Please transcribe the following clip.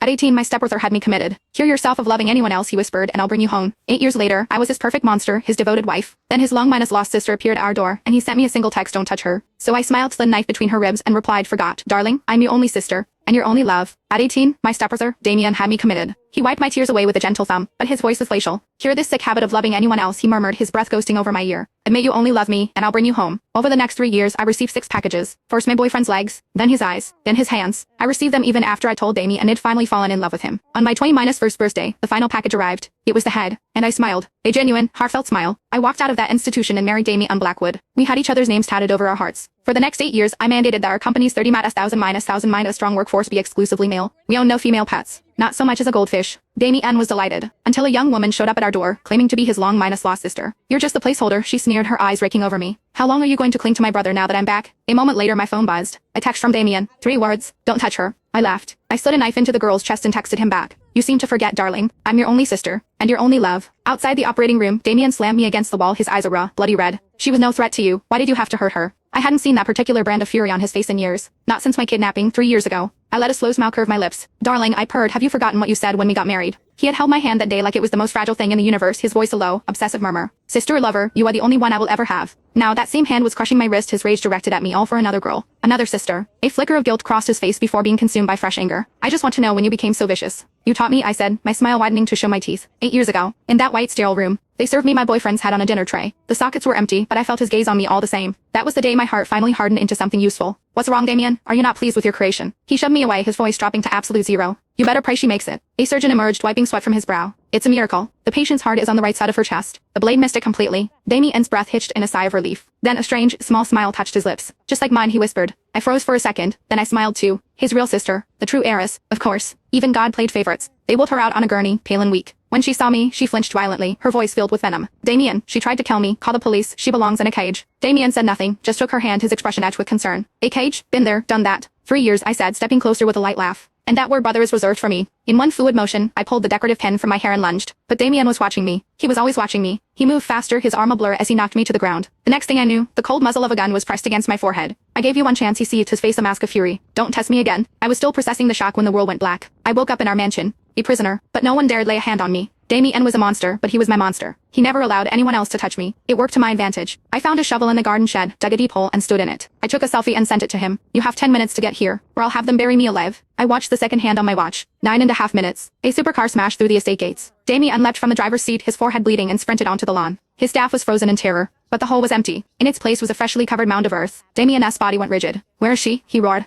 At 18 my stepbrother had me committed. Cure yourself of loving anyone else, he whispered, and I'll bring you home. 8 years later, I was his perfect monster, his devoted wife. Then his long-lost sister appeared at our door, and he sent me a single text, don't touch her. So I smiled, slid a knife between her ribs, and replied, forgot. Darling, I'm your only sister. And your only love. At 18, my stepbrother, Damien, had me committed. He wiped my tears away with a gentle thumb, but his voice was glacial. Cure this sick habit of loving anyone else, he murmured, his breath ghosting over my ear. Admit you only love me, and I'll bring you home. Over the next 3 years, I received 6 packages. First my boyfriend's legs, then his eyes, then his hands. I received them even after I told Damien and had finally fallen in love with him. On my 20-1st birthday, the final package arrived. It was the head, and I smiled. A genuine, heartfelt smile. I walked out of that institution and married Damien on Blackwood. We had each other's names tatted over our hearts. For the next 8 years, I mandated that our company's 30,000 strong workforce be exclusively male. We own no female pets. Not so much as a goldfish. Damien was delighted, until a young woman showed up at our door, claiming to be his long-lost sister. You're just the placeholder, she sneered, her eyes raking over me. How long are you going to cling to my brother now that I'm back? A moment later my phone buzzed. A text from Damien. 3 words. Don't touch her. I laughed. I slid a knife into the girl's chest and texted him back. You seem to forget, darling. I'm your only sister. And your only love. Outside the operating room, Damien slammed me against the wall, his eyes a raw, bloody red. She was no threat to you. Why did you have to hurt her? I hadn't seen that particular brand of fury on his face in years. Not since my kidnapping 3 years ago. I let a slow smile curve my lips. Darling, I purred, have you forgotten what you said when we got married? He had held my hand that day like it was the most fragile thing in the universe, his voice a low, obsessive murmur. Sister or lover, you are the only one I will ever have. Now that same hand was crushing my wrist, his rage directed at me, all for another girl. Another sister. A flicker of guilt crossed his face before being consumed by fresh anger. I just want to know when you became so vicious. You taught me, I said, my smile widening to show my teeth. 8 years ago. In that white sterile room. They served me my boyfriend's head on a dinner tray. The sockets were empty, but I felt his gaze on me all the same. That was the day my heart finally hardened into something useful. What's wrong, Damien? Are you not pleased with your creation? He shoved me away, his voice dropping to absolute zero. You better pray she makes it. A surgeon emerged, wiping sweat from his brow. It's a miracle. The patient's heart is on the right side of her chest. The blade missed it completely. Damien's breath hitched in a sigh of relief. Then a strange, small smile touched his lips. Just like mine, he whispered. I froze for a second, then I smiled too. His real sister, the true heiress, of course. Even God played favorites. They wheeled her out on a gurney, pale and weak. When she saw me, she flinched violently, her voice filled with venom. Damien, she tried to kill me. Call the police. She belongs in a cage. Damien said nothing, just took her hand, his expression etched with concern. A cage? Been there, done that. 3 years, I said, stepping closer with a light laugh. And that word, brother, is reserved for me. In one fluid motion, I pulled the decorative pen from my hair and lunged. But Damien was watching me. He was always watching me. He moved faster, his arm a blur as he knocked me to the ground. The next thing I knew, the cold muzzle of a gun was pressed against my forehead. I gave you one chance, he seethed, his face a mask of fury. Don't test me again. I was still processing the shock when the world went black. I woke up in our mansion. A prisoner. But no one dared lay a hand on me. Damien was a monster, but he was my monster. He never allowed anyone else to touch me. It worked to my advantage. I found a shovel in the garden shed, dug a deep hole, and stood in it. I took a selfie and sent it to him. You have 10 minutes to get here, or I'll have them bury me alive. I watched the second hand on my watch. 9.5 minutes. A supercar smashed through the estate gates. Damien leapt from the driver's seat, his forehead bleeding, and sprinted onto the lawn. His staff was frozen in terror, but the hole was empty. In its place was a freshly covered mound of earth. Damien's body went rigid. Where is she? He roared.